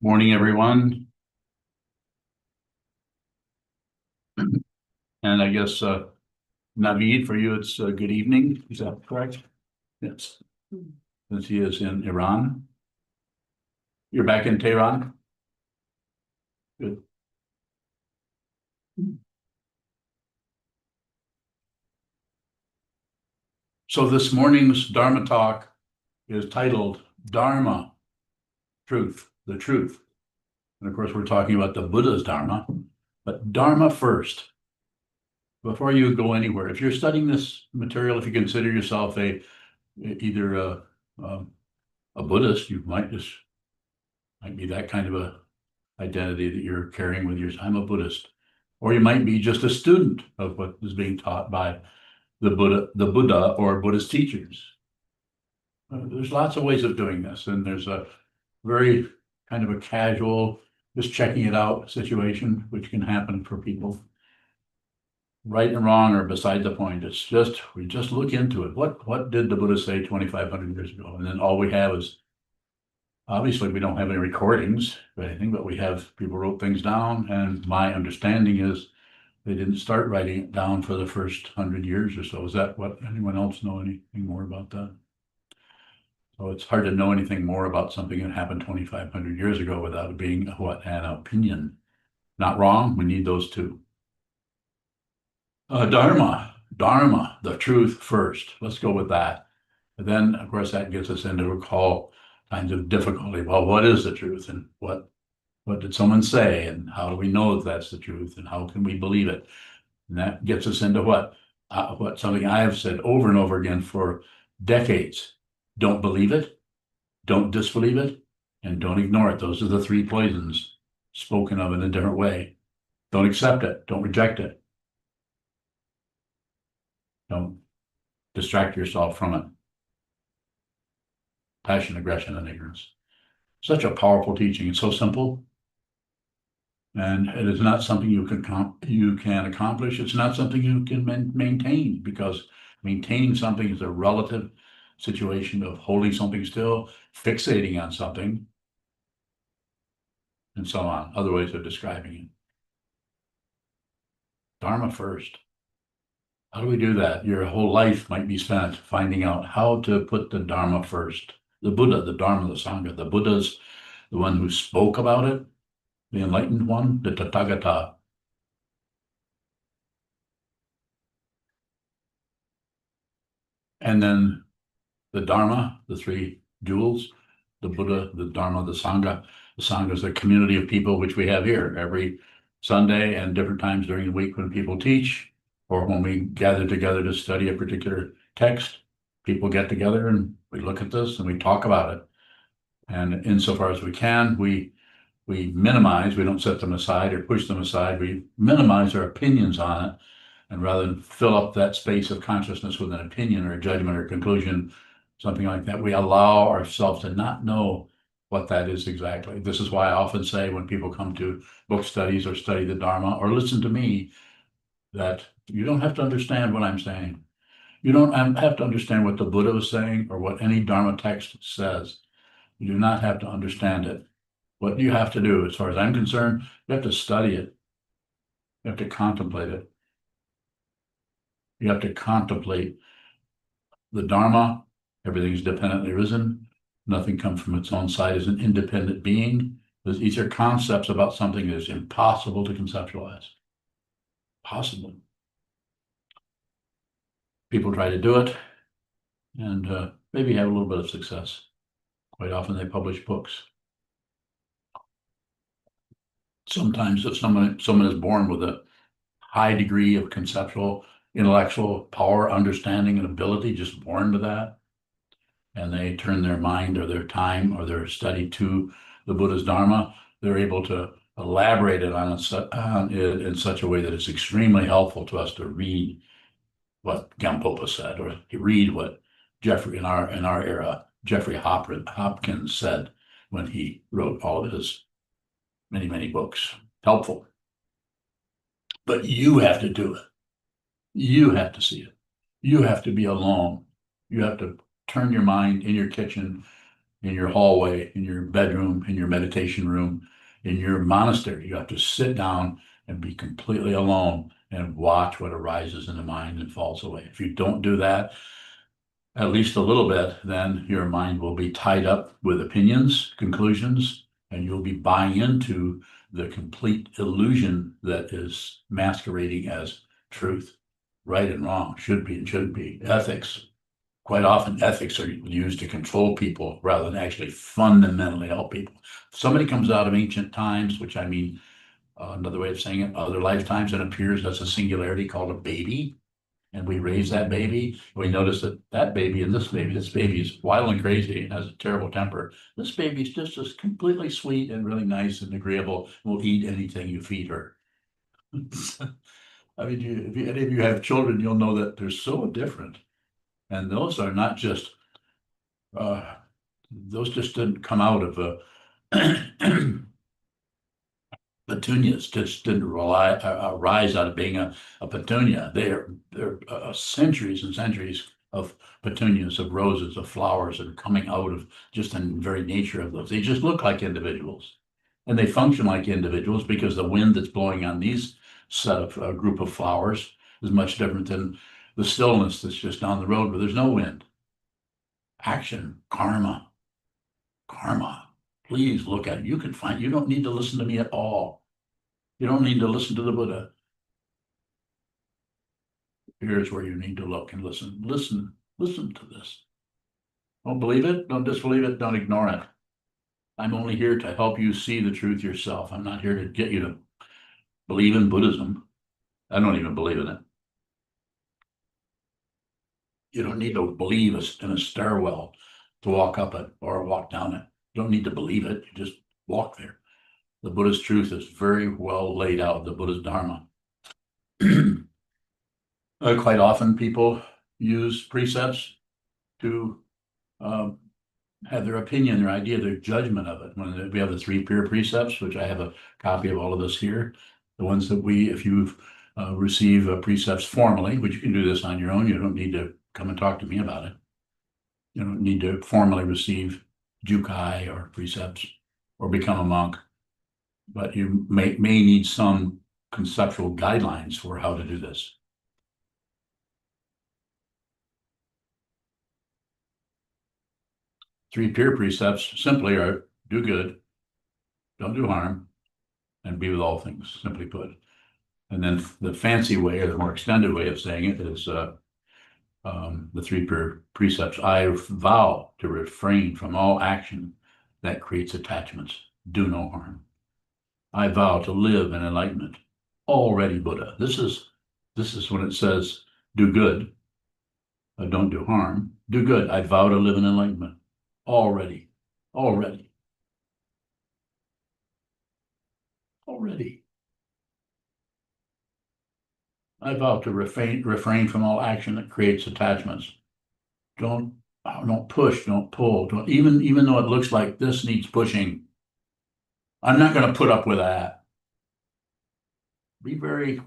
Morning, everyone. And I guess, Naveed, for you, it's good evening. Is that correct? Yes. Since he is in Iran. You're back in Tehran? Good. So this morning's Dharma talk is titled Dharma, Truth, the Truth. And of course, we're talking about the Buddha's Dharma, but Dharma first. Before you go anywhere, if you're studying this material, if you consider yourself either a Buddhist, you might be that kind of a identity that you're carrying with yours. I'm a Buddhist. Or you might be just a student of what is being taught by the Buddha or Buddhist teachers. There's lots of ways of doing this, and there's a very kind of a casual, just checking it out situation, which can happen for people. Right and wrong are beside the point. It's just, we just look into it. What did the Buddha say 2,500 years ago? And then all we have is, obviously, we don't have any recordings or anything, but we have people wrote things down. And my understanding is they didn't start writing it down for the first 100 years or so. Is that what, anyone else know anything more about that? So it's hard to know anything more about something that happened 2,500 years ago without it being what, an opinion. Not wrong, we need those two. Dharma, the truth first. Let's go with that. And then, of course, that gets us into all kinds of difficulty. Well, what is the truth, and what did someone say, and how do we know that that's the truth, and how can we believe it? And that gets us into what something I have said over and over again for decades. Don't believe it, don't disbelieve it, and don't ignore it. Those are the three poisons spoken of in a different way. Don't accept it, don't reject it. Don't distract yourself from it. Passion, aggression, and ignorance. Such a powerful teaching. It's so simple. And it is not something you can accomplish. It's not something you can maintain, because maintaining something is a relative situation of holding something still, fixating on something, and so on. Other ways of describing it. Dharma first. How do we do that? Your whole life might be spent finding out how to put the Dharma first. The Buddha, the Dharma, the Sangha. The Buddha's the one who spoke about it, the enlightened one, the Tathagata. And then the Dharma, the three jewels, the Buddha, the Dharma, the Sangha. The Sangha is a community of people which we have here every Sunday and different times during the week when people teach, or when we gather together to study a particular text. People get together and we look at this and we talk about it. And insofar as we can, we minimize, we don't set them aside or push them aside. We minimize our opinions on it. And rather than fill up that space of consciousness with an opinion or a judgment or conclusion, something like that, we allow ourselves to not know what that is exactly. This is why I often say when people come to book studies or study the Dharma or listen to me, that you don't have to understand what I'm saying. You don't have to understand what the Buddha was saying or what any Dharma text says. You do not have to understand it. What you have to do, as far as I'm concerned, you have to study it. You have to contemplate it. You have to contemplate the Dharma. Everything is dependently risen. Nothing comes from its own side as an independent being. These are concepts about something that is impossible to conceptualize. Possible. People try to do it and maybe have a little bit of success. Quite often they publish books. Sometimes if someone is born with a high degree of conceptual, intellectual power, understanding, and ability, just born to that, and they turn their mind or their time or their study to the Buddha's Dharma, they're able to elaborate it on it in such a way that it's extremely helpful to us to read what Gampopa said, or read what Jeffrey in our era, Jeffrey Hopkins said when he wrote all of his many books. Helpful. But you have to do it. You have to see it. You have to be alone. You have to turn your mind in your kitchen in your hallway, in your bedroom, in your meditation room, in your monastery. You have to sit down and be completely alone and watch what arises in the mind and falls away. If you don't do that, at least a little bit, then your mind will be tied up with opinions, conclusions, and you'll be buying into the complete illusion that is masquerading as truth. Right and wrong, should be and shouldn't be, ethics. Quite often, ethics are used to control people rather than actually fundamentally help people. If somebody comes out of ancient times, which I mean, another way of saying it, other lifetimes, and appears as a singularity called a baby, and we raise that baby, we notice that that baby and this baby is wild and crazy and has a terrible temper. This baby is just as completely sweet and really nice and agreeable, will eat anything you feed her. I mean, if any of you have children, you'll know that they're so different. And those are not just, those just didn't come out of petunias, just didn't rise out of being a petunia. They're centuries and centuries of petunias, of roses, of flowers that are coming out of just the very nature of those. They just look like individuals. And they function like individuals because the wind that's blowing on these set of group of flowers is much different than the stillness that's just down the road where there's no wind. Action, karma. Please look at it. You can find, you don't need to listen to me at all. You don't need to listen to the Buddha. Here's where you need to look and listen. Listen to this. Don't believe it, don't disbelieve it, don't ignore it. I'm only here to help you see the truth yourself. I'm not here to get you to believe in Buddhism. I don't even believe in it. You don't need to believe in a stairwell to walk up it or walk down it. You don't need to believe it. You just walk there. The Buddha's truth is very well laid out, the Buddha's Dharma. Quite often people use precepts to have their opinion, their idea, their judgment of it. When we have the 3 pure precepts, which I have a copy of all of this here, the ones that if you receive precepts formally, which you can do this on your own, you don't need to come and talk to me about it. You don't need to formally receive jukai or precepts or become a monk, but you may need some conceptual guidelines for how to do this. Three pure precepts simply are do good, don't do harm, and be with all things, simply put. And then the fancy way, or the more extended way of saying it is the 3 pure precepts. I vow to refrain from all action that creates attachments. Do no harm. I vow to live in enlightenment. Already Buddha. This is when it says do good. Don't do harm. Do good. I vow to live in enlightenment. Already. I vow to refrain from all action that creates attachments. Don't push, don't pull, don't even though it looks like this needs pushing. I'm not going to put up with that. Be very,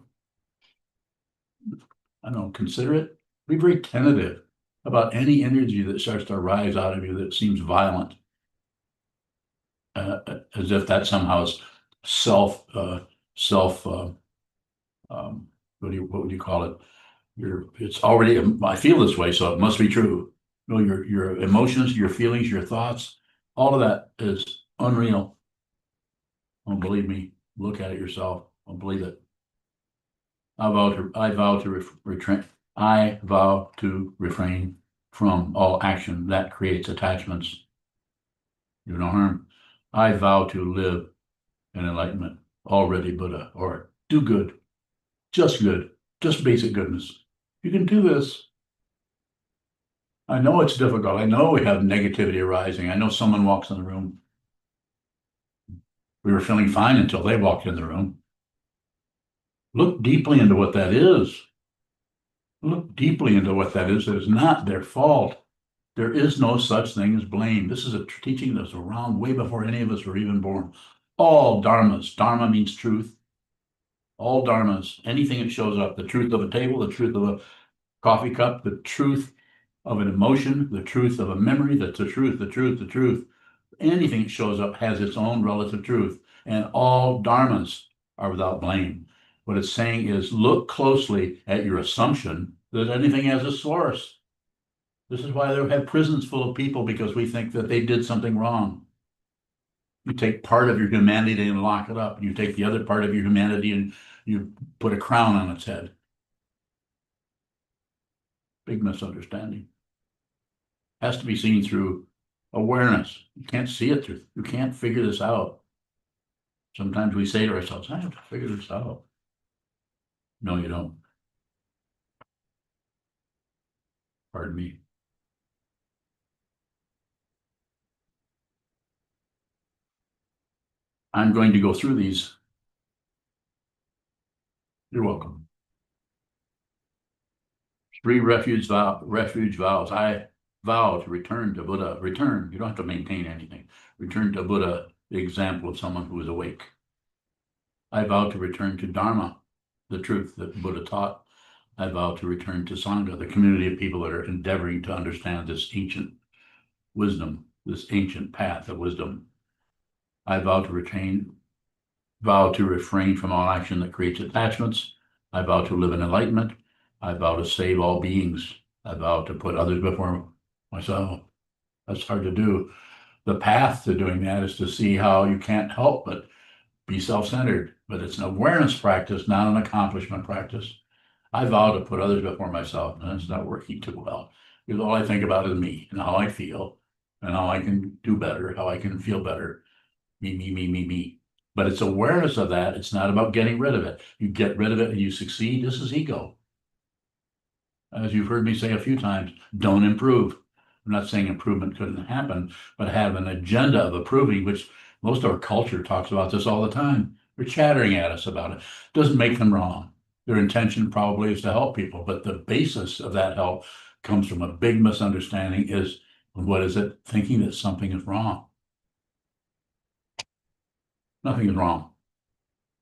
considerate. Be very tentative about any energy that starts to rise out of you that seems violent, as if that somehow is what would you call it? It's already, I feel this way, so it must be true. No, your emotions, your feelings, your thoughts, all of that is unreal. Don't believe me. Look at it yourself. Don't believe it. I vow to refrain from all action that creates attachments. Do no harm. I vow to live in enlightenment. Already Buddha. Or do good. Just basic goodness. You can do this. I know it's difficult. I know we have negativity arising. I know someone walks in the room. We were feeling fine until they walked in the room. Look deeply into what that is. Look deeply into what that is. It is not their fault. There is no such thing as blame. This is a teaching that's around way before any of us were even born. All dharmas. Dharma means truth. All dharmas. Anything that shows up. The truth of a table, the truth of a coffee cup, the truth of an emotion, the truth of a memory, that's the truth, the truth, the truth. Anything that shows up has its own relative truth, and all dharmas are without blame. What it's saying is look closely at your assumption that anything has a source. This is why they have prisons full of people, because we think that they did something wrong. You take part of your humanity and lock it up. You take the other part of your humanity and you put a crown on its head. Big misunderstanding. Has to be seen through awareness. You can't see it through, you can't figure this out. Sometimes we say to ourselves, I have to figure this out. No, you don't. Pardon me. I'm going to go through these. You're welcome. 3 refuge vows. I vow to return to Buddha. Return. You don't have to maintain anything. Return to Buddha, the example of someone who is awake. I vow to return to Dharma, the truth that Buddha taught. I vow to return to Sangha, the community of people that are endeavoring to understand this ancient wisdom, this ancient path of wisdom. I vow to refrain from all action that creates attachments. I vow to live in enlightenment. I vow to save all beings. I vow to put others before myself. That's hard to do. The path to doing that is to see how you can't help but be self-centered, but it's an awareness practice, not an accomplishment practice. I vow to put others before myself, and it's not working too well, because all I think about is me and how I feel and how I can do better, how I can feel better. Me, me, me, me, me. But it's awareness of that. It's not about getting rid of it. You get rid of it and you succeed. This is ego. As you've heard me say a few times, don't improve. I'm not saying improvement couldn't happen, but have an agenda of improving, which most of our culture talks about this all the time. They're chattering at us about it. Doesn't make them wrong. Their intention probably is to help people, but the basis of that help comes from a big misunderstanding is, what is it? Thinking that something is wrong. Nothing is wrong.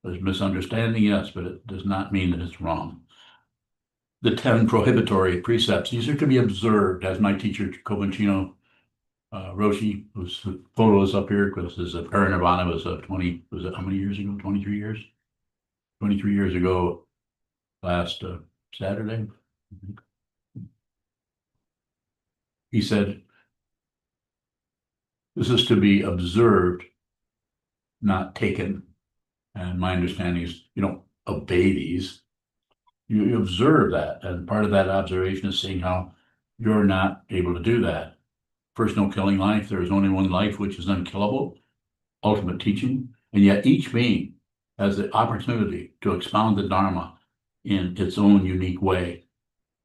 There's misunderstanding, yes, but it does not mean that it's wrong. The 10 prohibitory precepts, these are to be observed, as my teacher, Kobanchino Roshi, whose photo is up here, because his parinirvana was was it how many years ago? 23 years? 23 years ago, last Saturday. He said, this is to be observed, not taken. And my understanding is you don't obey these. You observe that. And part of that observation is seeing how you're not able to do that. First, no killing life. There is only one life, which is unkillable, ultimate teaching. And yet each being has the opportunity to expound the Dharma in its own unique way,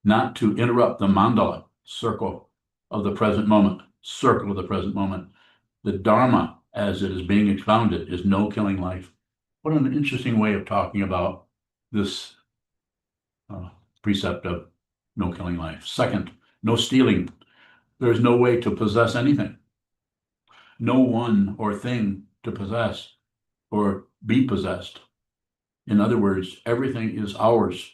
not to interrupt the mandala, circle of the present moment, circle of the present moment. The Dharma, as it is being expounded, is no killing life. What an interesting way of talking about this precept of no killing life. Second, no stealing. There is no way to possess anything. No one or thing to possess or be possessed. In other words, everything is ours,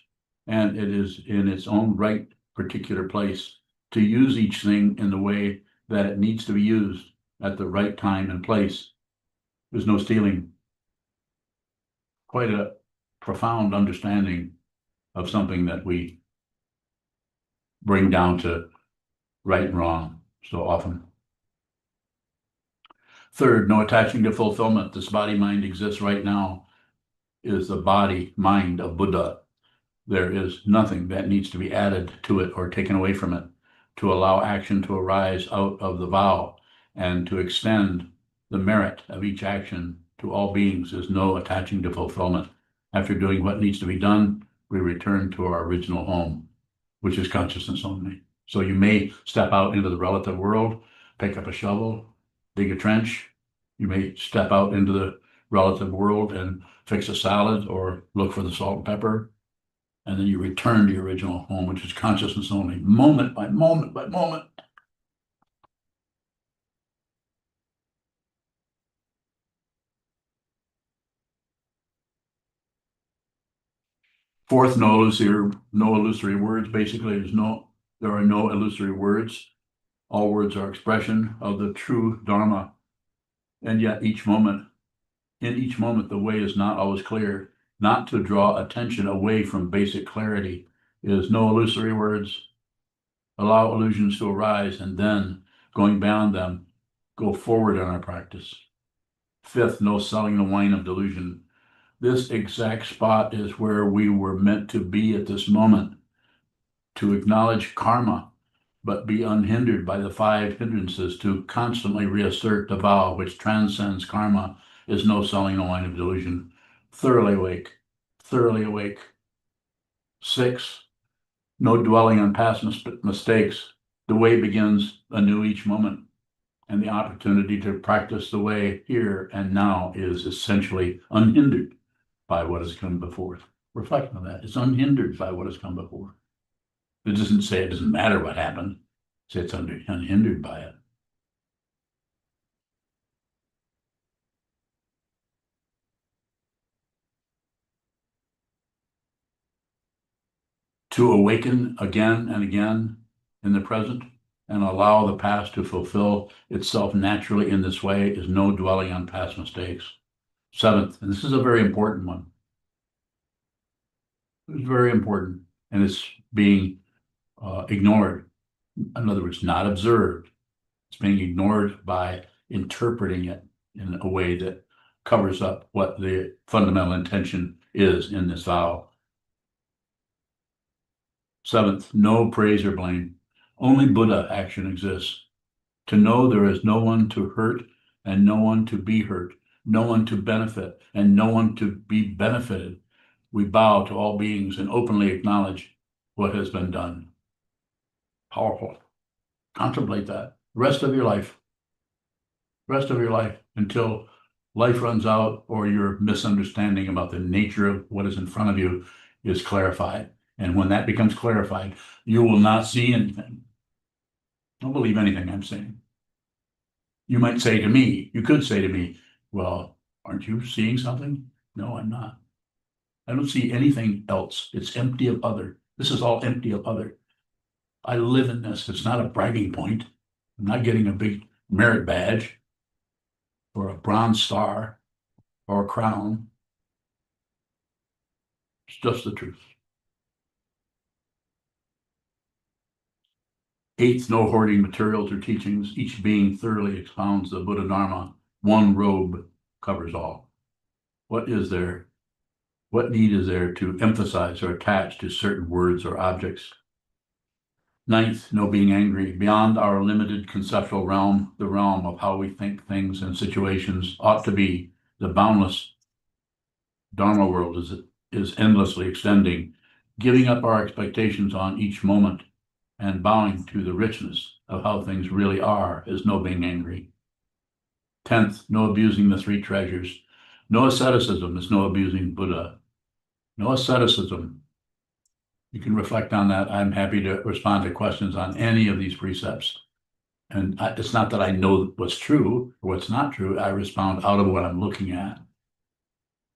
and it is in its own right particular place to use each thing in the way that it needs to be used at the right time and place. There's no stealing. Quite a profound understanding of something that we bring down to right and wrong so often. Third, no attaching to fulfillment. This body mind exists right now, is the body mind of Buddha. There is nothing that needs to be added to it or taken away from it to allow action to arise out of the vow and to extend the merit of each action to all beings. Is no attaching to fulfillment. After doing what needs to be done, we return to our original home, which is consciousness only. So you may step out into the relative world, pick up a shovel, dig a trench. You may step out into the relative world and fix a salad or look for the salt and pepper. And then you return to your original home, which is consciousness only, moment by moment by moment. Fourth, no illusory words. Basically, there's no There are no illusory words. All words are expression of the true Dharma. And yet in each moment, the way is not always clear. Not to draw attention away from basic clarity is no illusory words. Allow illusions to arise, and then, going beyond them, go forward in our practice. Fifth, no selling the wine of delusion. This exact spot is where we were meant to be at this moment, to acknowledge karma, but be unhindered by the 5 hindrances, to constantly reassert the vow which transcends karma is no selling the wine of delusion. Thoroughly awake, thoroughly awake. 6, no dwelling on past mistakes. The way begins anew each moment, and the opportunity to practice the way here and now is essentially unhindered by what has come before. Reflect on that. It's unhindered by what has come before. It doesn't say it doesn't matter what happened. Say it's unhindered by it. To awaken again and again in the present and allow the past to fulfill itself naturally in this way is no dwelling on past mistakes. 7th, and this is a very important one. It's very important, and it's being ignored. In other words, not observed. It's being ignored by interpreting it in a way that covers up what the fundamental intention is in this vow. 7th, no praise or blame. Only Buddha action exists. To know there is no one to hurt and no one to be hurt, no one to benefit and no one to be benefited. We bow to all beings and openly acknowledge what has been done. Powerful. Contemplate that. Rest of your life until life runs out or your misunderstanding about the nature of what is in front of you is clarified. And when that becomes clarified, you will not see anything. Don't believe anything I'm saying. You might say to me, you could say to me, well, aren't you seeing something? No, I'm not. I don't see anything else. It's empty of other. This is all empty of other. I live in this. It's not a bragging point. I'm not getting a big merit badge or a bronze star or a crown. It's just the truth. 8th, no hoarding materials or teachings. Each being thoroughly expounds the Buddha Dharma. One robe covers all. What is there? What need is there to emphasize or attach to certain words or objects? 9th, no being angry. Beyond our limited conceptual realm, the realm of how we think things and situations ought to be, the boundless Dharma world is endlessly extending, giving up our expectations on each moment and bowing to the richness of how things really are is no being angry. 10th, no abusing the 3 treasures. No asceticism is no abusing Buddha. No asceticism. You can reflect on that. I'm happy to respond to questions on any of these precepts. And it's not that I know what's true or what's not true. I respond out of what I'm looking at.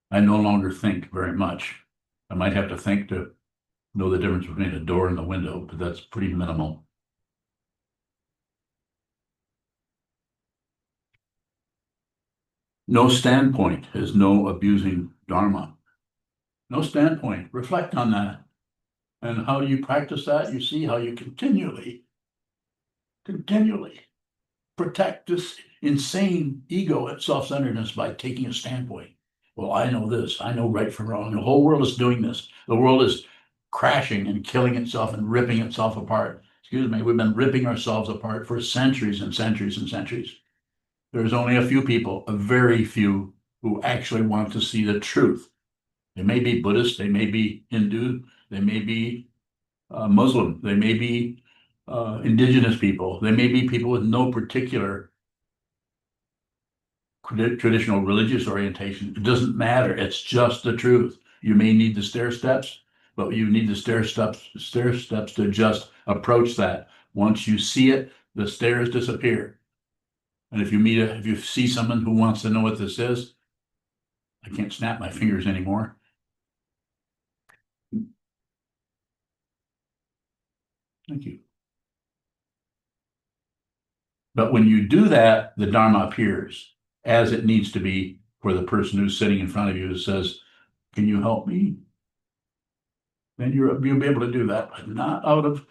I no longer think very much. I might have to think to know the difference between a door and the window, but that's pretty minimal. No standpoint is no abusing Dharma. No standpoint. Reflect on that. And how do you practice that? You see how you continually protect this insane ego and self-centeredness by taking a standpoint. Well, I know this. I know right from wrong. The whole world is doing this. The world is crashing and killing itself and ripping itself apart. Excuse me, we've been ripping ourselves apart for centuries and centuries and centuries. There's only a few people, a very few, who actually want to see the truth. They may be Buddhist, they may be Hindu, they may be Muslim, they may be indigenous people, they may be people with no particular traditional religious orientation. It doesn't matter. It's just the truth. You may need the stair steps, but you need the stair steps to just approach that. Once you see it, the stairs disappear. And if you see someone who wants to know what this is, I can't snap my fingers anymore. Thank you. But when you do that, the Dharma appears as it needs to be for the person who's sitting in front of you who says, can you help me? Then you'll be able to do that, but not out of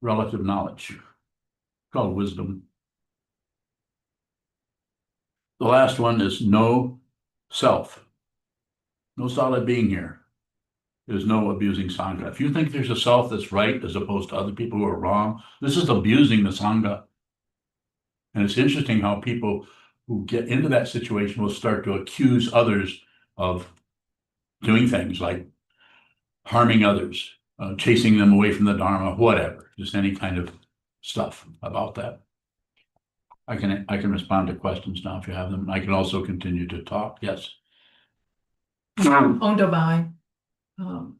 relative knowledge. It's called wisdom. The last one is no self. No solid being here. There's no abusing Sangha. If you think there's a self that's right as opposed to other people who are wrong, this is abusing the Sangha. And it's interesting how people who get into that situation will start to accuse others of doing things like harming others, chasing them away from the Dharma, whatever, just any kind of stuff about that. I can respond to questions now if you have them. I can also continue to talk. Yes. Ondobai, on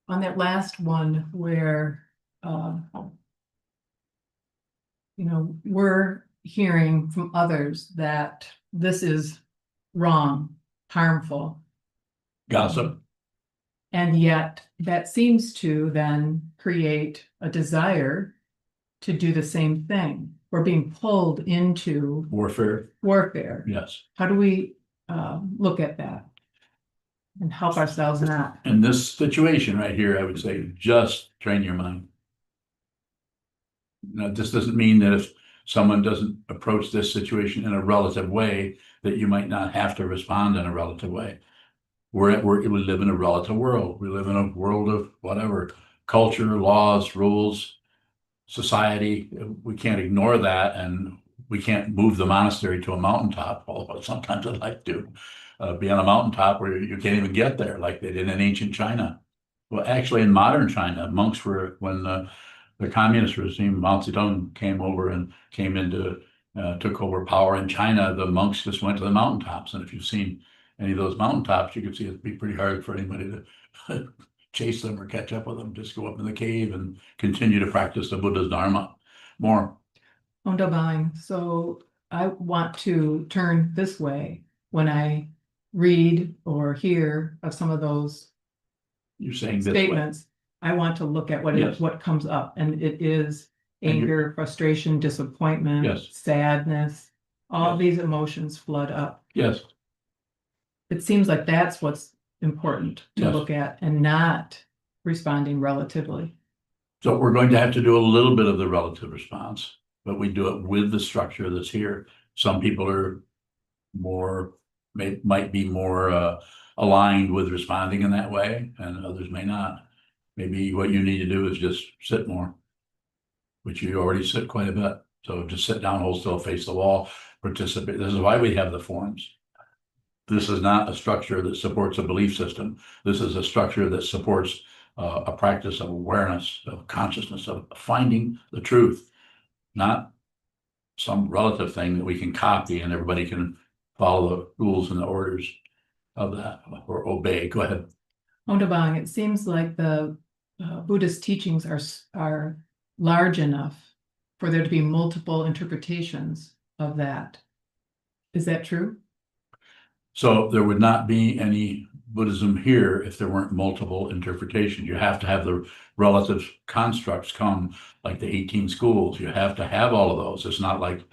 that last one where, we're hearing from others that this is wrong, harmful. Gossip. And yet that seems to then create a desire to do the same thing. We're being pulled into Warfare. Yes. How do we look at that and help ourselves not? In this situation right here, I would say just train your mind. Now, this doesn't mean that if someone doesn't approach this situation in a relative way, that you might not have to respond in a relative way. We live in a relative world. We live in a world of whatever, culture, laws, rules, society. We can't ignore that, and we can't move the monastery to a mountaintop, although sometimes I'd like to be on a mountaintop where you can't even get there, like they did in ancient China. Well, actually, in modern China, monks were, when the communist regime, Mao Zedong, came took over power in China, the monks just went to the mountaintops. And if you've seen any of those mountaintops, you can see it'd be pretty hard for anybody to chase them or catch up with them. Just go up in the cave and continue to practice the Buddha's Dharma more. Ondobai, so I want to turn this way when I read or hear of some of those You're saying this statements. I want to look at what comes up, and it is anger, frustration, disappointment, sadness. All these emotions flood up. Yes. It seems like that's what's important to look at, and not responding relatively. So we're going to have to do a little bit of the relative response, but we do it with the structure that's here. Some people are might be more aligned with responding in that way, and others may not. Maybe what you need to do is just sit more, which you already sit quite a bit. So just sit down, hold still, face the wall, participate. This is why we have the forms. This is not a structure that supports a belief system. This is a structure that supports a practice of awareness, of consciousness, of finding the truth, not some relative thing that we can copy and everybody can follow the rules and the orders of that or obey. Go ahead. Ondobai, it seems like the Buddhist teachings are large enough for there to be multiple interpretations of that. Is that true? So there would not be any Buddhism here if there weren't multiple interpretations. You have to have the relative constructs come, like the 18 schools. You have to have all of those. It's not like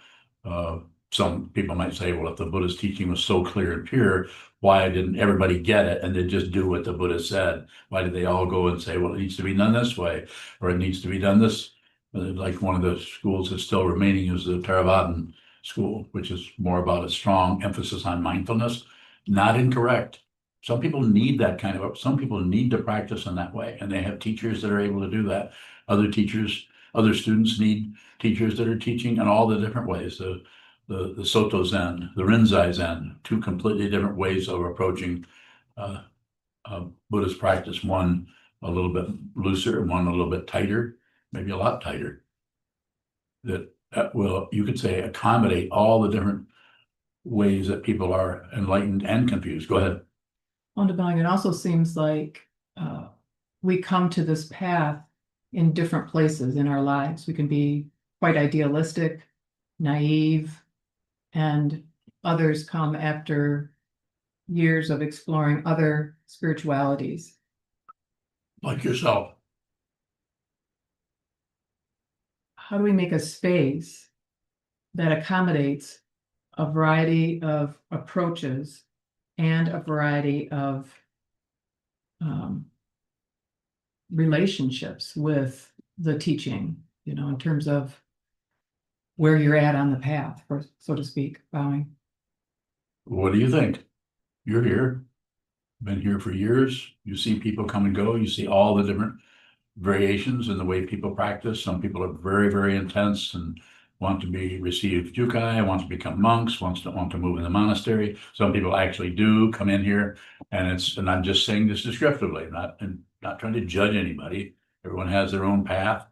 some people might say, well, if the Buddha's teaching was so clear and pure, why didn't everybody get it and they just do what the Buddha said? Why did they all go and say, well, it needs to be done this way, or it needs to be done this? Like one of the schools that's still remaining is the Theravadan school, which is more about a strong emphasis on mindfulness. Not incorrect. Some people need that some people need to practice in that way, and they have teachers that are able to do that. Other students need teachers that are teaching in all the different ways. The Soto Zen, the Rinzai Zen, two completely different ways of approaching Buddhist practice. One a little bit looser, and one a little bit tighter, maybe a lot tighter. That will, you could say, accommodate all the different ways that people are enlightened and confused. Go ahead. Ondobai, it also seems like we come to this path in different places in our lives. We can be quite idealistic, naive, and others come after years of exploring other spiritualities. Like yourself. How do we make a space that accommodates a variety of approaches and a variety of relationships with the teaching, in terms of where you're at on the path, so to speak, bowing. What do you think? You're here, been here for years. You see people come and go. You see all the different variations in the way people practice. Some people are very, very intense and want to receive jukai, want to become monks, want to move in the monastery. Some people actually do come in here, and I'm just saying this descriptively, not trying to judge anybody. Everyone has their own path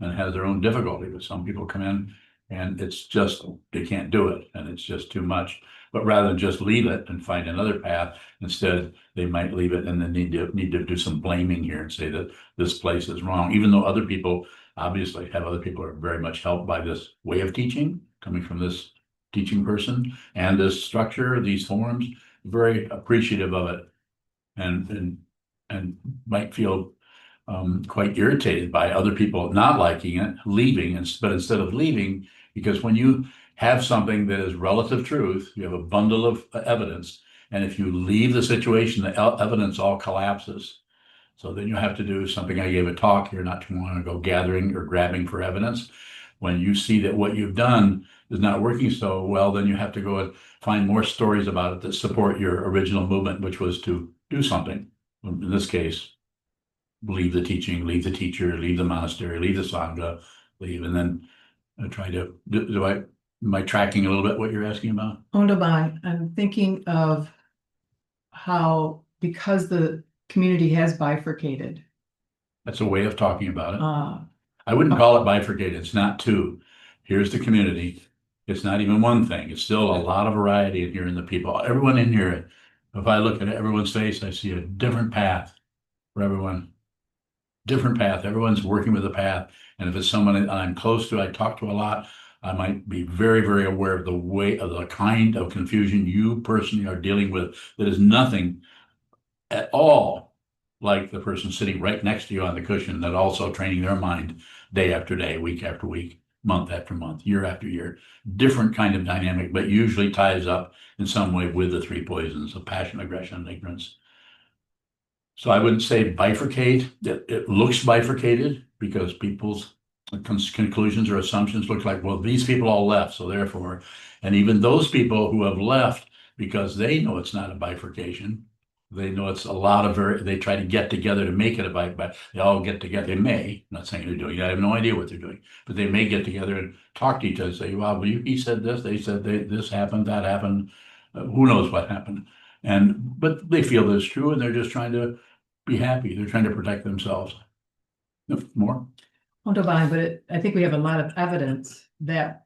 and has their own difficulty, but some people come in and it's just, they can't do it, and it's just too much. But rather than just leave it and find another path, instead, they might leave it and then need to do some blaming here and say that this place is wrong, even though other people obviously have other people are very much helped by this way of teaching, coming from this teaching person and this structure, these forms, very appreciative of it, and might feel quite irritated by other people not liking it, leaving, but instead of leaving, because when you have something that is relative truth, you have a bundle of evidence, and if you leave the situation, the evidence all collapses. So then you have to do something. I gave a talk here not too long ago, gathering or grabbing for evidence. When you see that what you've done is not working so well, then you have to go and find more stories about it that support your original movement, which was to do something. In this case, leave the teaching, leave the teacher, leave the monastery, leave the sangha, leave, and then try to, am I tracking a little bit what you're asking about? Ondabai, I'm thinking of how, because the community has bifurcated. That's a way of talking about it. I wouldn't call it bifurcated. It's not two. Here's the community. It's not even one thing. It's still a lot of variety in here in the people. Everyone in here, if I look at everyone's face, I see a different path for everyone. Different path. Everyone's working with a path. And if it's someone I'm close to, I talk to a lot, I might be very, very aware of the kind of confusion you personally are dealing with that is nothing at all like the person sitting right next to you on the cushion that also training their mind day after day, week after week, month after month, year after year. Different kind of dynamic, but usually ties up in some way with the three poisons of passion, aggression, and ignorance. So I wouldn't say bifurcate. It looks bifurcated because people's conclusions or assumptions look like, well, these people all left, so therefore, and even those people who have left because they know it's not a bifurcation, they know it's a lot of they try to get together to make it a bifurcation. They all get together. They may, I'm not saying they're doing it, I have no idea what they're doing, but they may get together and talk to each other and say, wow, well, he said this, they said this happened, that happened, who knows what happened. But they feel that it's true, and they're just trying to be happy. They're trying to protect themselves. More? Ondabai, but I think we have a lot of evidence that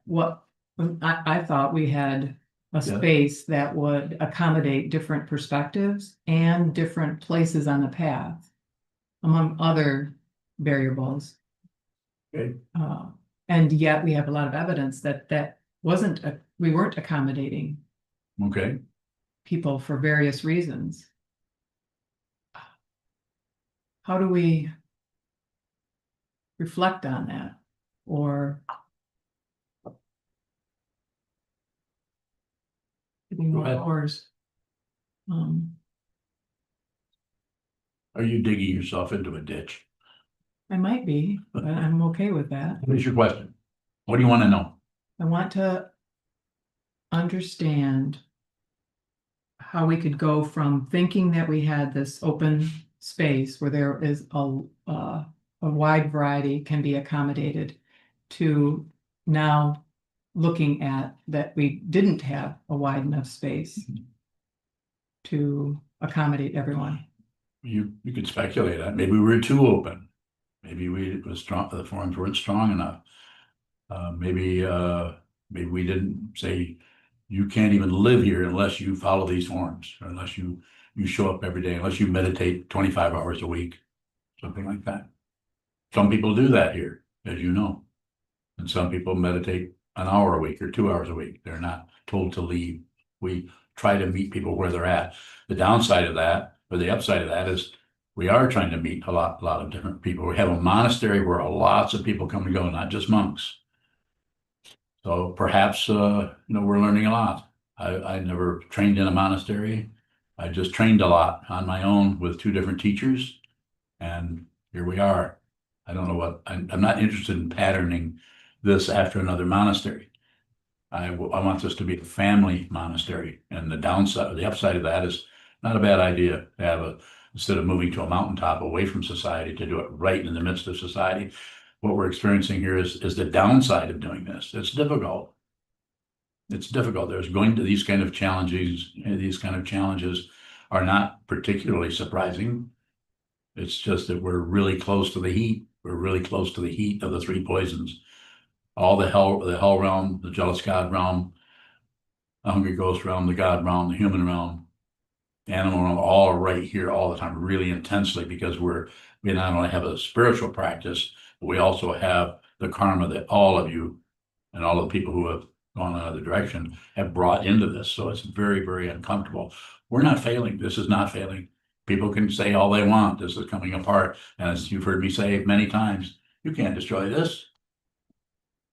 I thought we had a space that would accommodate different perspectives and different places on the path, among other variables. Okay. And yet we have a lot of evidence that we weren't accommodating. Okay. People for various reasons. How do we reflect on that, or giving more hours? Are you digging yourself into a ditch? I might be, but I'm okay with that. What is your question? What do you want to know? I want to understand how we could go from thinking that we had this open space where there is a wide variety can be accommodated, to now looking at that we didn't have a wide enough space to accommodate everyone. You could speculate that maybe we were too open. Maybe the forms weren't strong enough. Maybe we didn't say you can't even live here unless you follow these forms, or unless you show up every day, unless you meditate 25 hours a week, something like that. Some people do that here, as you know, and some people meditate an hour a week or 2 hours a week. They're not told to leave. We try to meet people where they're at. The downside of that, or the upside of that, is we are trying to meet a lot of different people. We have a monastery where lots of people come and go, not just monks. So perhaps, we're learning a lot. I never trained in a monastery. I just trained a lot on my own with two different teachers. And here we are. I don't know what, I'm not interested in patterning this after another monastery. I want this to be a family monastery. And the upside of that is not a bad idea to have instead of moving to a mountaintop away from society, to do it right in the midst of society. What we're experiencing here is the downside of doing this. It's difficult. It's difficult. There's going to these kind of challenges. These kind of challenges are not particularly surprising. It's just that we're really close to the heat. We're really close to the heat of the three poisons. All the hell realm, the jealous God realm, the hungry ghost realm, the God realm, the human realm, animal realm, all right here all the time, really intensely, because we not only have a spiritual practice, but we also have the karma that all of you and all the people who have gone another direction have brought into this. So it's very, very uncomfortable. We're not failing. This is not failing. People can say all they want. This is coming apart. And as you've heard me say many times, you can't destroy this.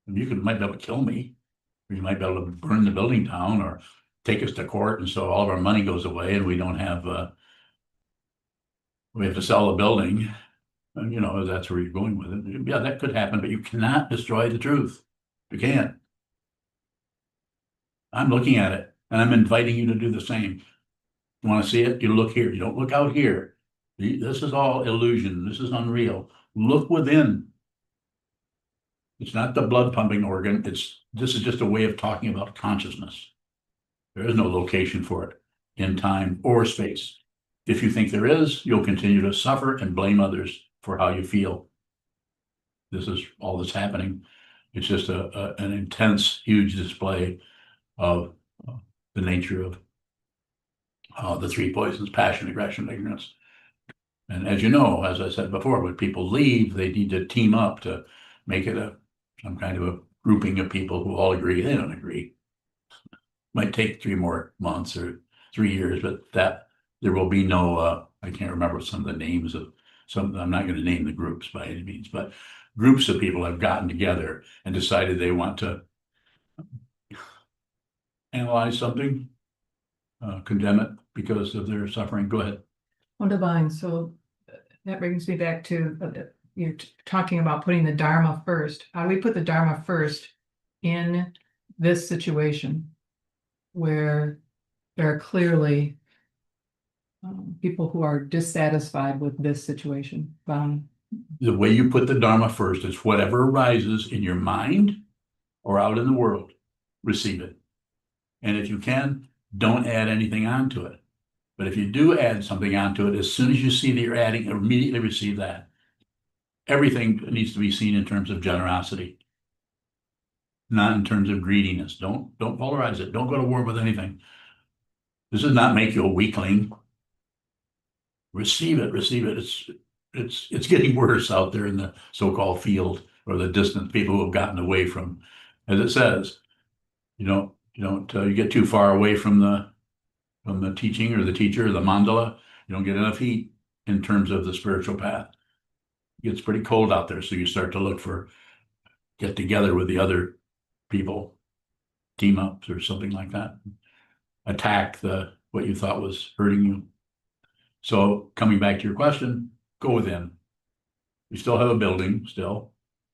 Might be able to kill me. Or you might be able to burn the building down or take us to court. And so all of our money goes away and we don't have, we have to sell the building. And, that's where you're going with it. Yeah, that could happen, but you cannot destroy the truth. You can't. I'm looking at it and I'm inviting you to do the same. You want to see it? You look here. You don't look out here. This is all illusion. This is unreal. Look within. It's not the blood pumping organ. This is just a way of talking about consciousness. There is no location for it in time or space. If you think there is, you'll continue to suffer and blame others for how you feel. This is all that's happening. It's just an intense, huge display of the nature of the three poisons: passion, aggression, ignorance. And as you know, as I said before, when people leave, they need to team up to make it some kind of a grouping of people who all agree. They don't agree. Might take 3 more months or 3 years, but there will be no, I can't remember some of the names of some, I'm not going to name the groups by any means, but groups of people have gotten together and decided they want to analyze something, condemn it because of their suffering. Go ahead. Well, divine, so that brings me back to, you're talking about putting the Dharma first. How do we put the Dharma first in this situation where there are clearly people who are dissatisfied with this situation? The way you put the Dharma first is whatever arises in your mind or out in the world, receive it. And if you can, don't add anything onto it. But if you do add something onto it, as soon as you see that you're adding, immediately receive that. Everything needs to be seen in terms of generosity, not in terms of greediness. Don't polarize it. Don't go to war with anything. This does not make you a weakling. Receive it, receive it. It's getting worse out there in the so-called field, or the distant people who have gotten away from, as it says, you get too far away from the teaching or the teacher or the mandala, you don't get enough heat in terms of the spiritual path. It gets pretty cold out there, so you start to get together with the other people, team ups or something like that, attack what you thought was hurting you. So coming back to your question, go within. We still have a building still.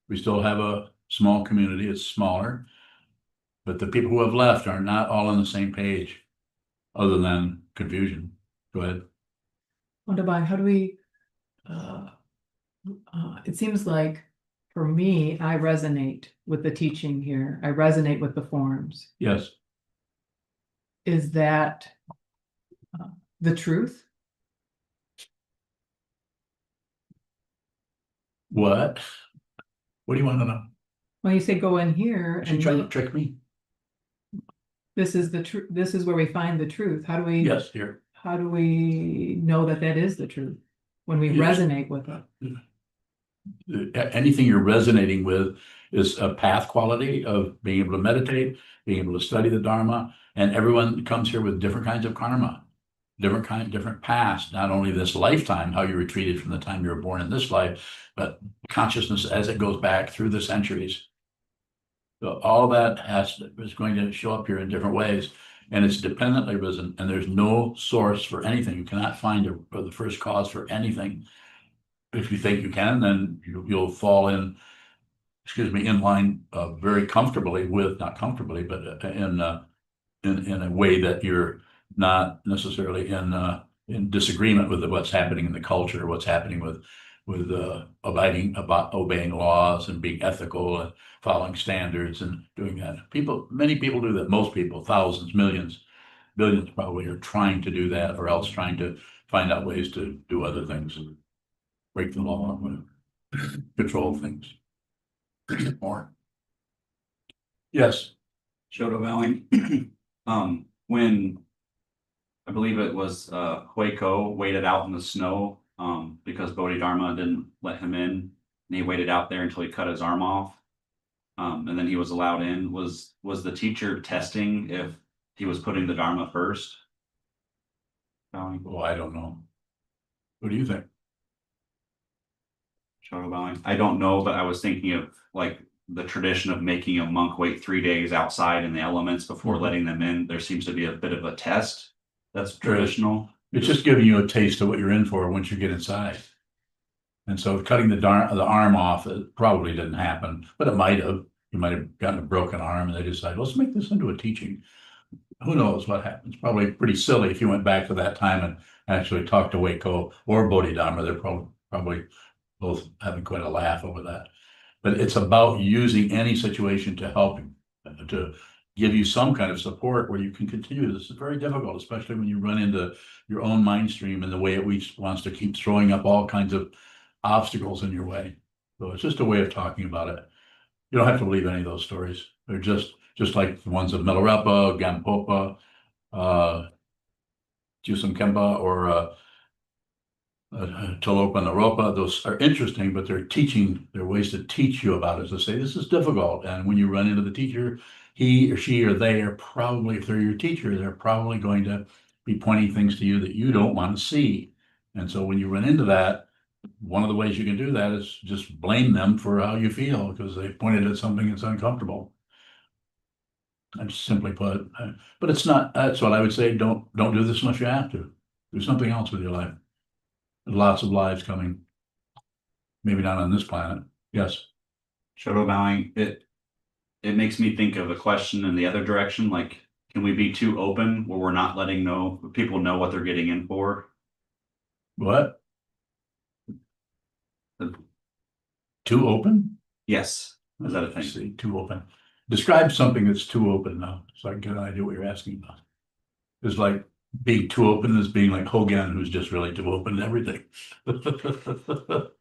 We still have a small community. It's smaller, but the people who have left are not all on the same page, other than confusion. Go ahead. Wonderbai, how do we, it seems like for me, I resonate with the teaching here. I resonate with the forms. Yes. Is that the truth? What? What do you want to know? When you say go in here She and tried to trick me. this is the truth, this is where we find the truth. How do we? Yes, here. How do we know that is the truth when we Yes. resonate with it? Anything you're resonating with is a path quality of being able to meditate, being able to study the Dharma, and everyone comes here with different kinds of karma, different past, not only this lifetime, how you were treated from the time you were born in this life, but consciousness as it goes back through the centuries. So all that is going to show up here in different ways, and it's dependently risen, and there's no source for anything. You cannot find the first cause for anything. If you think you can, then you'll fall in, excuse me, in line very comfortably with, not comfortably, but in a way that you're not necessarily in disagreement with what's happening in the culture, what's happening with obeying laws and being ethical and following standards and doing that. Many people do that. Most people, thousands, millions, billions probably are trying to do that, or else trying to find out ways to do other things and break the law, control things more. Yes. Shoto Valley. When I believe it was Hueco waited out in the snow because Bodhidharma didn't let him in, and he waited out there until he cut his arm off. And then he was allowed in. Was the teacher testing if he was putting the Dharma first? Oh, I don't know. What do you think? Shoto Valley. I don't know, but I was thinking of like the tradition of making a monk wait 3 days outside in the elements before letting them in. There seems to be a bit of a test that's traditional. It's just giving you a taste of what you're in for once you get inside. And so cutting the arm off, it probably didn't happen, but it might have. You might have gotten a broken arm and they decided, let's make this into a teaching. Who knows what happens? Probably pretty silly if you went back to that time and actually talked to Waco or Bodhidharma. They're probably both having quite a laugh over that. But it's about using any situation to help you, to give you some kind of support where you can continue. This is very difficult, especially when you run into your own mind stream and the way it wants to keep throwing up all kinds of obstacles in your way. So it's just a way of talking about it. You don't have to believe any of those stories. They're just like the ones of Milarepa, Gampopa, Jusam Kempa, or Talopa Naropa. Those are interesting, but they're ways to teach you about it, to say this is difficult. And when you run into the teacher, he or she or they are probably, if they're your teacher, they're probably going to be pointing things to you that you don't want to see. And so when you run into that, one of the ways you can do that is just blame them for how you feel because they pointed at something that's uncomfortable. And simply put, but it's not, that's what I would say. Don't do this unless you have to. Do something else with your life. There's lots of lives coming. Maybe not on this planet. Yes. Shoto Valley, it makes me think of a question in the other direction, like, can we be too open where we're not letting people know what they're getting in for? What? Too open? Yes. Is that a Let's thing? see, too open. Describe something that's too open now, so I can get an idea what you're asking about. It's like being too open is being like Hogan, who's just really too open to everything. Shoto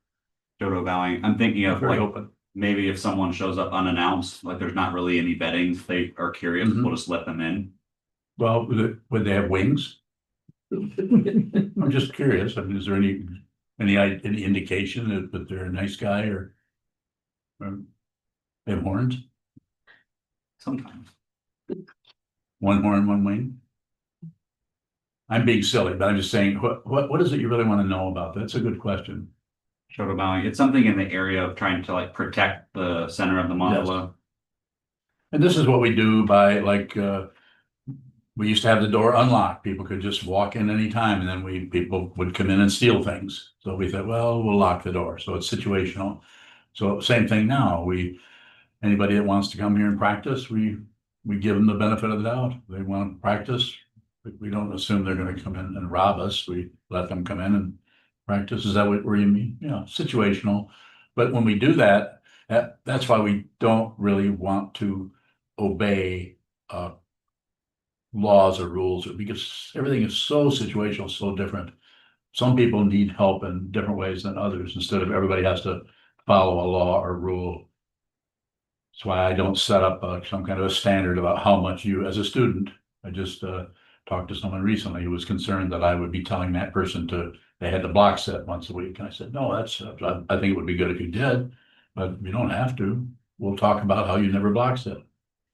Valley. I'm thinking of Very like open. maybe if someone shows up unannounced, like there's not really any vetting, if they are curious, we'll just let them in. Well, would they have wings? I'm just curious. I mean, is there any indication that they're a nice guy or they have horns? Sometimes. One horn, one wing? I'm being silly, but I'm just saying, what is it you really want to know about? That's a good question. Shoto Valley. It's something in the area of trying to like protect the center of the mandala. And this is what we do by like, we used to have the door unlocked. People could just walk in anytime, and then people would come in and steal things. So we thought, well, we'll lock the door. So it's situational. So same thing now. Anybody that wants to come here and practice, we give them the benefit of the doubt. They want to practice. We don't assume they're going to come in and rob us. We let them come in and practice. Is that where you mean? Yeah, situational. But when we do that, that's why we don't really want to obey laws or rules, because everything is so situational, so different. Some people need help in different ways than others, instead of everybody has to follow a law or rule. That's why I don't set up some kind of a standard about how much you, as a student, I just talked to someone recently who was concerned that I would be telling that person they had to block set once a week. And I said, no, I think it would be good if you did, but you don't have to. We'll talk about how you never block set.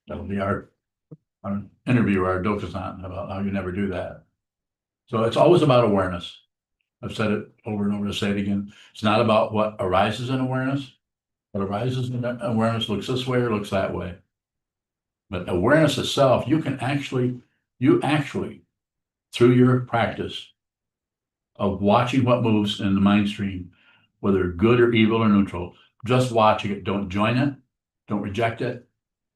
That'll be our interview, our Dokuzan, about how you never do that. So it's always about awareness. I've said it over and over to say it again. It's not about what arises in awareness. What arises in awareness looks this way or looks that way. But awareness itself, you actually, through your practice of watching what moves in the mind stream, whether good or evil or neutral, just watching it, don't join it, don't reject it,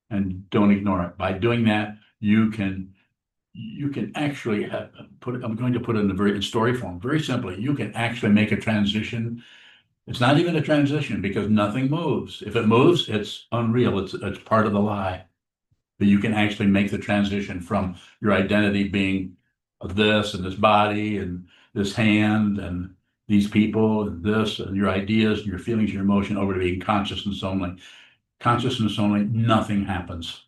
and don't ignore it. By doing that, you can actually I'm going to put it in story form, very simply, you can actually make a transition. It's not even a transition because nothing moves. If it moves, it's unreal. It's part of the lie. But you can actually make the transition from your identity being this and this body and this hand and these people and this and your ideas and your feelings, your emotion over to being consciousness only. Consciousness only, nothing happens.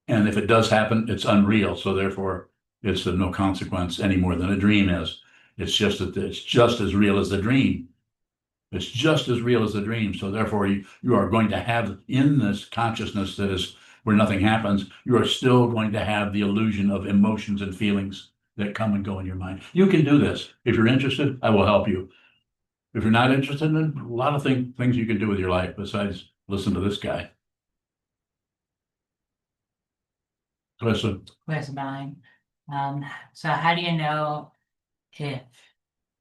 And if it does happen, it's unreal. So therefore, it's of no consequence any more than a dream is. It's just that it's just as real as the dream. It's just as real as the dream. So therefore, you are going to have in this consciousness that is where nothing happens, you are still going to have the illusion of emotions and feelings that come and go in your mind. You can do this. If you're interested, I will help you. If you're not interested, then a lot of things you can do with your life besides listen to this guy. Listen. Question, Brian. So how do you know if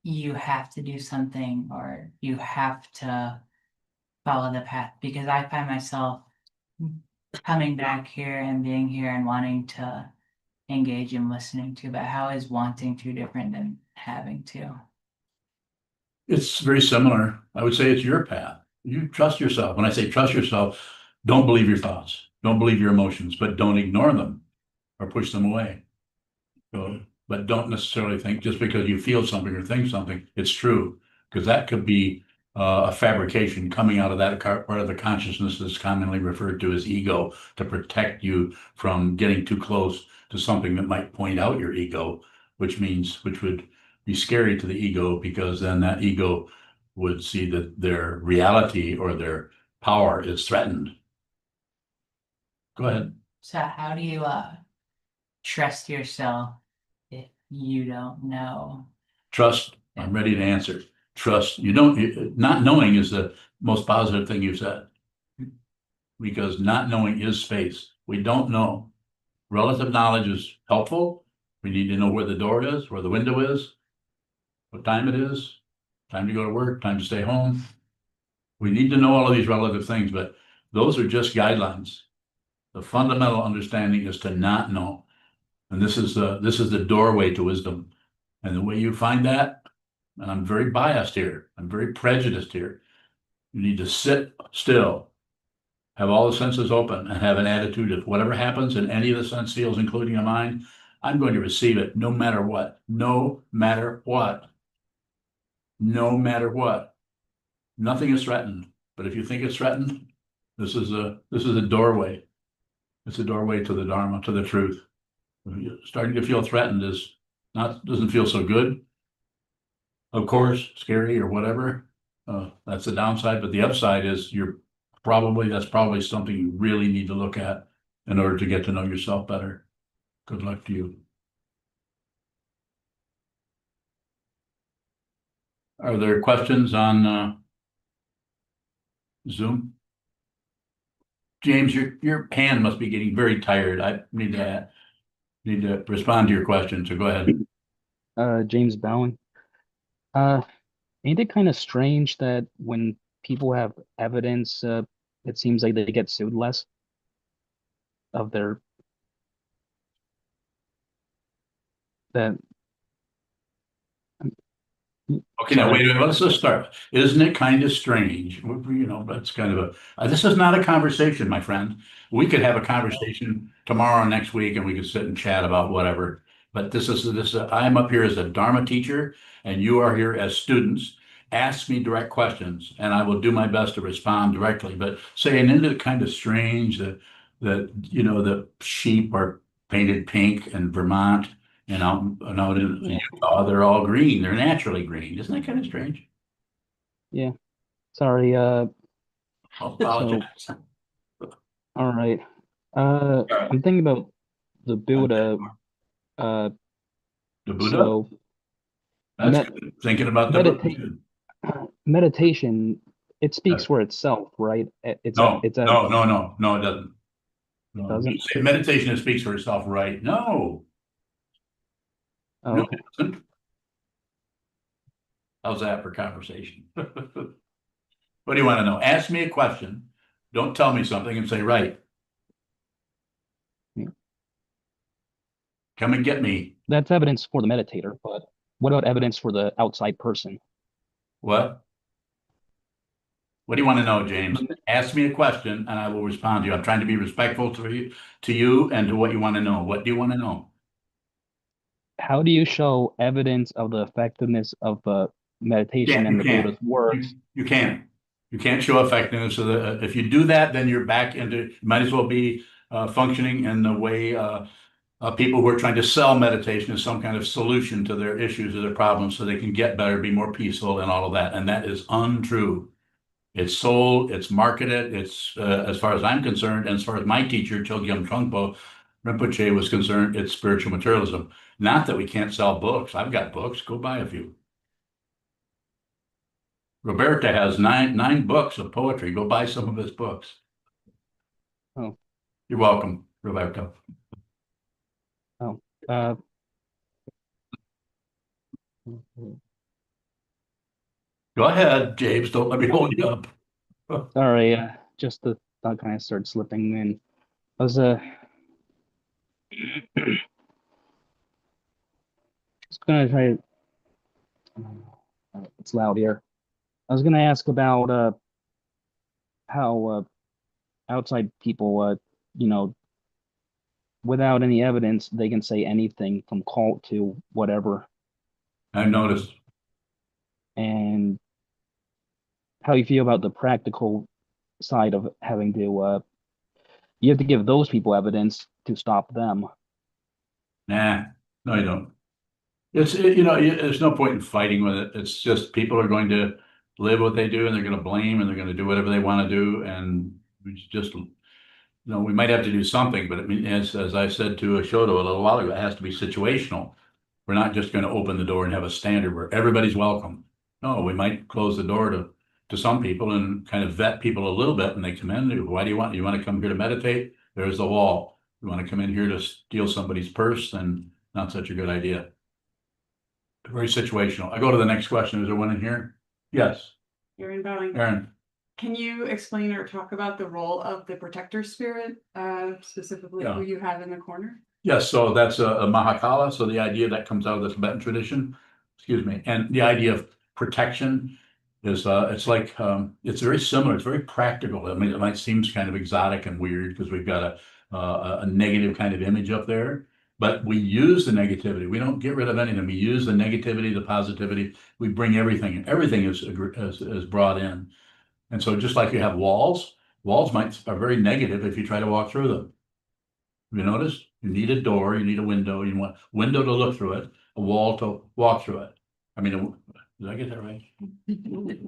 you have to do something or you have to follow the path? Because I find myself coming back here and being here and wanting to engage in listening to, but how is wanting to different than having to? It's very similar. I would say it's your path. You trust yourself. When I say trust yourself, don't believe your thoughts, don't believe your emotions, but don't ignore them or push them away. So, but don't necessarily think just because you feel something or think something, it's true, because that could be a fabrication coming out of that part of the consciousness that's commonly referred to as ego to protect you from getting too close to something that might point out your ego, which would be scary to the ego, because then that ego would see that their reality or their power is threatened. Go ahead. So how do you trust yourself if you don't know? Trust. I'm ready to answer. Trust. Not knowing is the most positive thing you've said, because not knowing is space. We don't know. Relative knowledge is helpful. We need to know where the door is, where the window is, what time it is, time to go to work, time to stay home. We need to know all of these relative things, but those are just guidelines. The fundamental understanding is to not know. And this is the doorway to wisdom. And the way you find that, and I'm very biased here, I'm very prejudiced here, you need to sit still, have all the senses open, and have an attitude of whatever happens in any of the sense fields, including your mind, I'm going to receive it no matter what. No matter what. No matter what. Nothing is threatened. But if you think it's threatened, this is a doorway. It's a doorway to the Dharma, to the truth. Starting to feel threatened doesn't feel so good. Of course, scary or whatever. That's the downside, but the upside is that's probably something you really need to look at in order to get to know yourself better. Good luck to you. Are there questions on Zoom? James, your hand must be getting very tired. I need to respond to your question, so go ahead. James Bowing. Ain't it kind of strange that when people have evidence, it seems like they get sued less of their that. Okay, now wait a minute, let's just start. Isn't it kind of strange? That's kind of this is not a conversation, my friend. We could have a conversation tomorrow or next week and we could sit and chat about whatever. But I'm up here as a Dharma teacher and you are here as students. Ask me direct questions and I will do my best to respond directly. But saying, isn't it kind of strange that the sheep are painted pink in Vermont? And out in Utah, they're all green. They're naturally green. Isn't that kind of strange? Yeah. Sorry. I'll apologize. All right. I'm thinking about the Buddha. The Buddha? So That's good. Thinking about the Buddha. Meditation, it speaks for itself, right? No, it doesn't. No, doesn't? you say meditation speaks for itself, right? No. Oh, No, okay. it doesn't. How's that for conversation? What do you want to know? Ask me a question. Don't tell me something and say, right. Yeah. Come and get me. That's evidence for the meditator, but what about evidence for the outside person? What? What do you want to know, James? Ask me a question and I will respond to you. I'm trying to be respectful to you and to what you want to know. What do you want to know? How do you show evidence of the effectiveness of meditation and You the can't. Buddha's works? You can't. You can't show effectiveness. So that if you do that, then you're back into, you might as well be functioning in the way people who are trying to sell meditation as some kind of solution to their issues or their problems so they can get better, be more peaceful and all of that. And that is untrue. It's sold, it's marketed, it's, as far as I'm concerned, and as far as my teacher, Chogyam Trungpa Rinpoche was concerned, it's spiritual materialism. Not that we can't sell books. I've got books. Go buy a few. Roberta has nine books of poetry. Go buy some of his books. Oh. You're welcome, Roberta. Oh, uh, Go ahead, James. Don't let me hold you up. sorry, just the thought kind of started slipping in. I was just gonna try to, it's loud here. I was gonna ask about how outside people, you know, without any evidence, they can say anything from cult to whatever, I've noticed. and how you feel about the practical side of having to, you have to give those people evidence to stop them. Nah, no, you don't. There's no point in fighting with it. It's just people are going to live what they do and they're going to blame and they're going to do whatever they want to do. And we just, we might have to do something, but I mean, as I said to Ashoto a little while ago, it has to be situational. We're not just going to open the door and have a standard where everybody's welcome. No, we might close the door to some people and kind of vet people a little bit when they come in. Why do you want to come here to meditate? There's the wall. You want to come in here to steal somebody's purse? Then not such a good idea. Very situational. I go to the next question. Is there one in here? Yes, Aaron Bowing, Aaron. can you explain or talk about the role of the protector spirit, specifically Yeah. who you have in the corner? Yes, so that's a Mahakala. So the idea that comes out of the Tibetan tradition, excuse me, and the idea of protection is it's like it's very similar. It's very practical. I mean, it might seem kind of exotic and weird because we've got a negative kind of image up there, but we use the negativity. We don't get rid of anything. We use the negativity, the positivity. We bring everything in. Everything is brought in. And so just like you have walls are very negative if you try to walk through them. Have you noticed? You need a door, you need a window, you want a window to look through it, a wall to walk through it. I mean, did I get that right?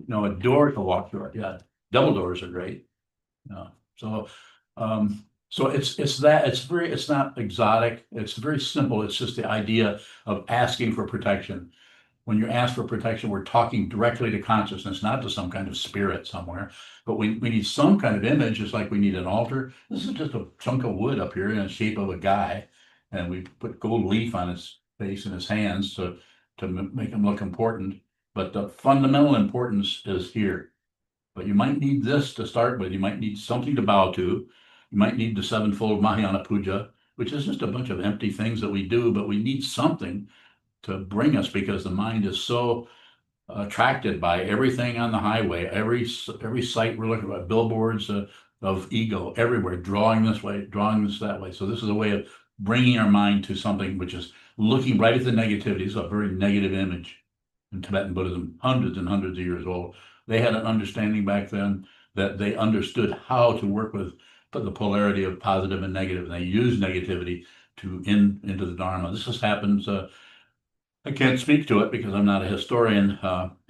No, a door to walk through it. Yeah, double doors are great. So it's not exotic. It's very simple. It's just the idea of asking for protection. When you ask for protection, we're talking directly to consciousness, not to some kind of spirit somewhere. But we need some kind of image, just like we need an altar. This is just a chunk of wood up here in the shape of a guy. And we put gold leaf on his face and his hands to make him look important. But the fundamental importance is here. But you might need this to start with. You might need something to bow to. You might need the sevenfold Mahayana Puja, which is just a bunch of empty things that we do, but we need something to bring us because the mind is so attracted by everything on the highway, every site we're looking at, billboards of ego everywhere, drawing this way, drawing this that way. So this is a way of bringing our mind to something which is looking right at the negativity. It's a very negative image in Tibetan Buddhism, hundreds and hundreds of years old. They had an understanding back then that they understood how to work with the polarity of positive and negative, and they used negativity into the Dharma. This just happens. I can't speak to it because I'm not a historian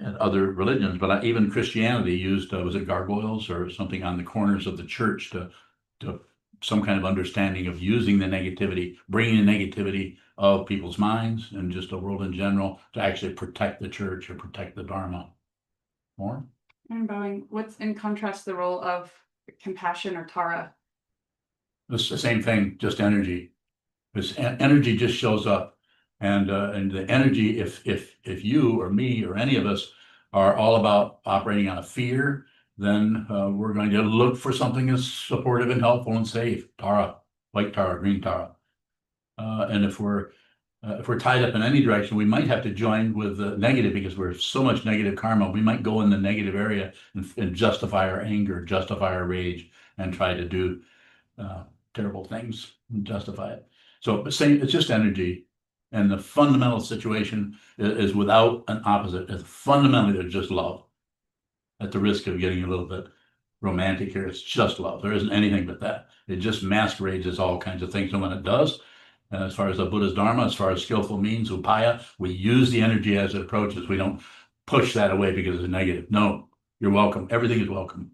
in other religions, but even Christianity used, was it gargoyles or something on the corners of the church to some kind of understanding of using the negativity, bringing the negativity of people's minds and just the world in general to actually protect the church or protect the Dharma. More? Aaron Bowing, what's in contrast the role of compassion or Tara? It's the same thing, just energy. Energy just shows up. And the energy, if you or me or any of us are all about operating out of fear, then we're going to look for something that's supportive and helpful and safe. Tara, white Tara, green Tara. And if we're tied up in any direction, we might have to join with the negative because we're so much negative karma. We might go in the negative area and justify our anger, justify our rage, and try to do terrible things and justify it. So it's just energy. And the fundamental situation is without an opposite. It's fundamentally, there's just love. At the risk of getting a little bit romantic here, it's just love. There isn't anything but that. It just masquerades as all kinds of things. And when it does, as far as the Buddha's Dharma, as far as skillful means, upaya, we use the energy as it approaches. We don't push that away because it's negative. No, you're welcome. Everything is welcome.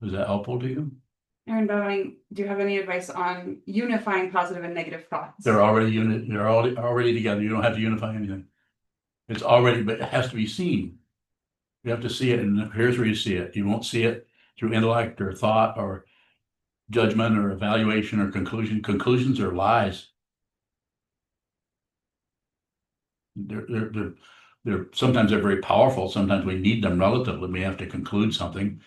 Is that helpful to you? Aaron Bowing, do you have any advice on unifying positive and negative thoughts? They're already they're already together. You don't have to unify anything. It's already, but it has to be seen. You have to see it, and here's where you see it. You won't see it through intellect or thought or judgment or evaluation or conclusion. Conclusions are lies. They're sometimes they're very powerful. Sometimes we need them relatively. We have to conclude something.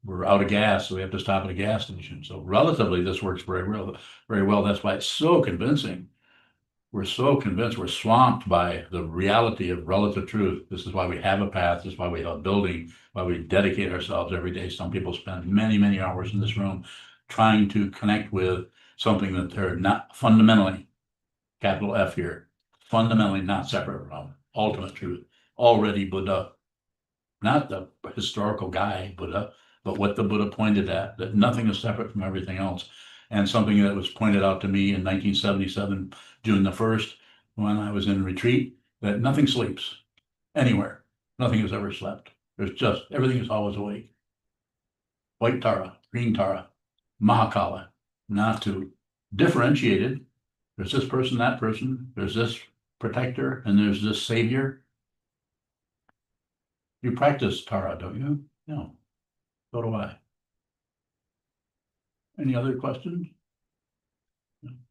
We're out of gas, so we have to stop at a gas station. So relatively, this works very well. Very well. That's why it's so convincing. We're so convinced, we're swamped by the reality of relative truth. This is why we have a path. This is why we have a building, why we dedicate ourselves every day. Some people spend many, many hours in this room trying to connect with something that they're not fundamentally, capital F here, fundamentally not separate from ultimate truth, already Buddha, not the historical guy Buddha, but what the Buddha pointed at, that nothing is separate from everything else. And something that was pointed out to me in 1977, June the 1st, when I was in retreat, that nothing sleeps anywhere. Nothing has ever slept. There's just, everything is always awake. White Tara, green Tara, Mahakala, not to differentiated. There's this person, that person, there's this protector, and there's this savior. You practice Tara, don't you? No. So do I. Any other questions?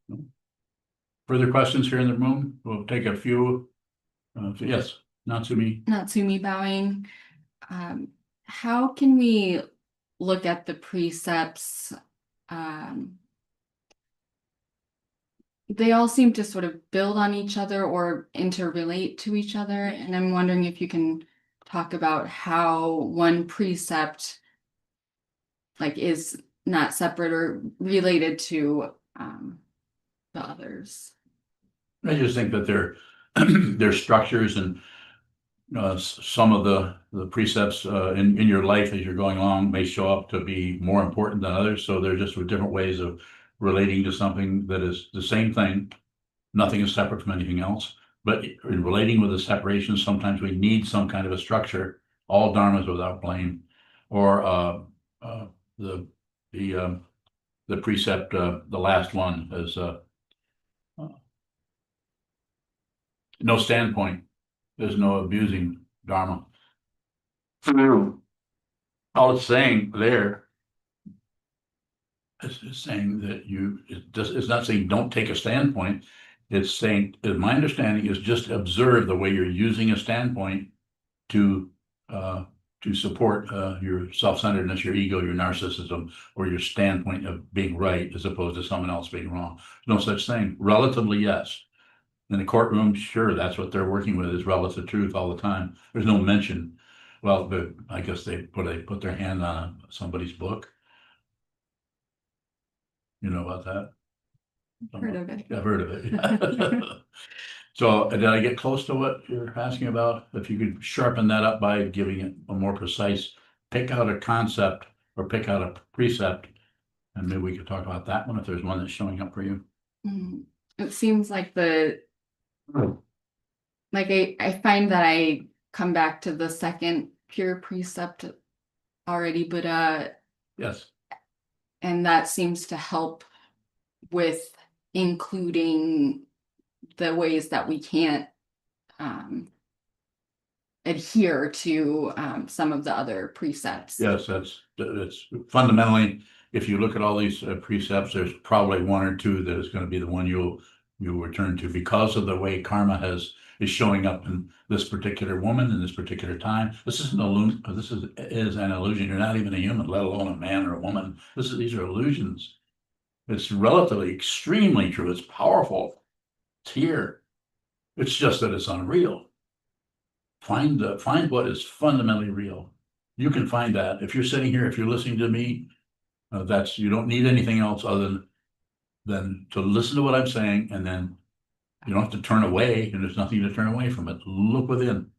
No. Further questions here in the room? We'll take a few. Yes, Natsumi. Natsumi Bowing. How can we look at the precepts? They all seem to sort of build on each other or interrelate to each other. And I'm wondering if you can talk about how one precept is not separate or related to the others. I just think that they're structures and some of the precepts in your life as you're going along may show up to be more important than others. So they're just different ways of relating to something that is the same thing. Nothing is separate from anything else. But in relating with the separation, sometimes we need some kind of a structure. All dharmas without blame, or the precept, the last one is no standpoint. There's no abusing dharma. All it's saying there is saying that it's not saying don't take a standpoint. It's saying, my understanding is just observe the way you're using a standpoint to support your self-centeredness, your ego, your narcissism, or your standpoint of being right as opposed to someone else being wrong. No such thing. Relatively, yes. In the courtroom, sure, that's what they're working with is relative truth all the time. There's no mention. Well, I guess they put their hand on somebody's book. You know about that? Heard of it. I've heard of it. So did I get close to what you're asking about? If you could sharpen that up by giving it a more precise, pick out a concept or pick out a precept, and maybe we could talk about that one if there's one that's showing up for you. It seems like I find that I come back to the second pure precept, already Buddha. Yes. And that seems to help with including the ways that we can't adhere to some of the other precepts. Yes, that's fundamentally if you look at all these precepts, there's probably one or two that is going to be the one you'll return to because of the way karma is showing up in this particular woman in this particular time. This is an illusion. This is an illusion. You're not even a human, let alone a man or a woman. These are illusions. It's relatively extremely true. It's powerful. It's here. It's just that it's unreal. Find what is fundamentally real. You can find that if you're sitting here, if you're listening to me. You don't need anything else other than to listen to what I'm saying, and then you don't have to turn away, and there's nothing to turn away from it. Look within.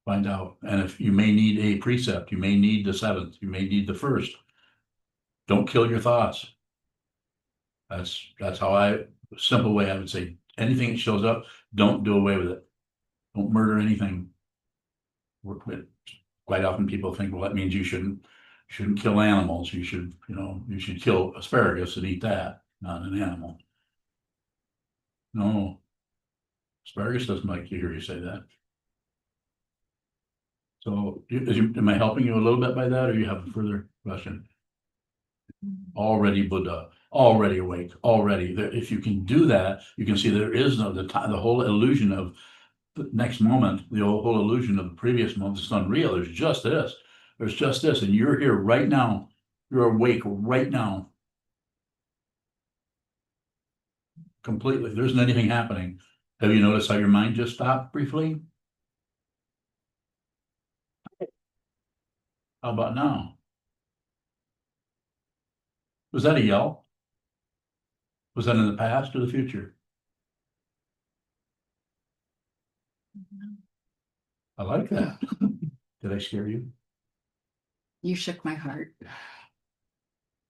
Find out. And if you may need a precept, you may need the seventh, you may need the first. Don't kill your thoughts. That's how simple way I would say anything that shows up, don't do away with it. Don't murder anything. Quite often people think, well, that means you shouldn't kill animals. You should kill asparagus and eat that, not an animal. No, asparagus doesn't like to hear you say that. So am I helping you a little bit by that, or you have a further question? Already Buddha, already awake, already. If you can do that, you can see there is no, the whole illusion of the next moment, the whole illusion of the previous moment is unreal. There's just this. There's just this. And you're here right now. You're awake right now. Completely. There isn't anything happening. Have you noticed how your mind just stopped briefly? How about now? Was that a yell? Was that in the past or the future? I like that. Did I scare you? You shook my heart.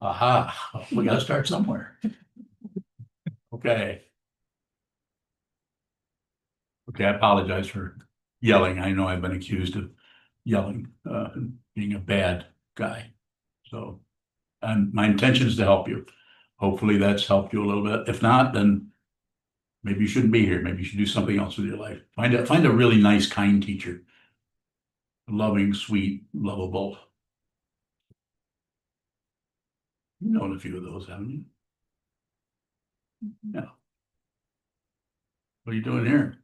Aha, we gotta start somewhere. Okay. Okay, I apologize for yelling. I know I've been accused of yelling, being a bad guy. So, and my intention is to help you. Hopefully that's helped you a little bit. If not, then maybe you shouldn't be here. Maybe you should do something else with your life. Find a really nice, kind teacher. Loving, sweet, lovable. You've known a few of those, haven't you? Yeah. What are you doing here?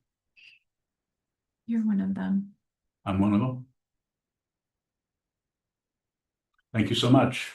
You're one of them. I'm one of them. Thank you so much.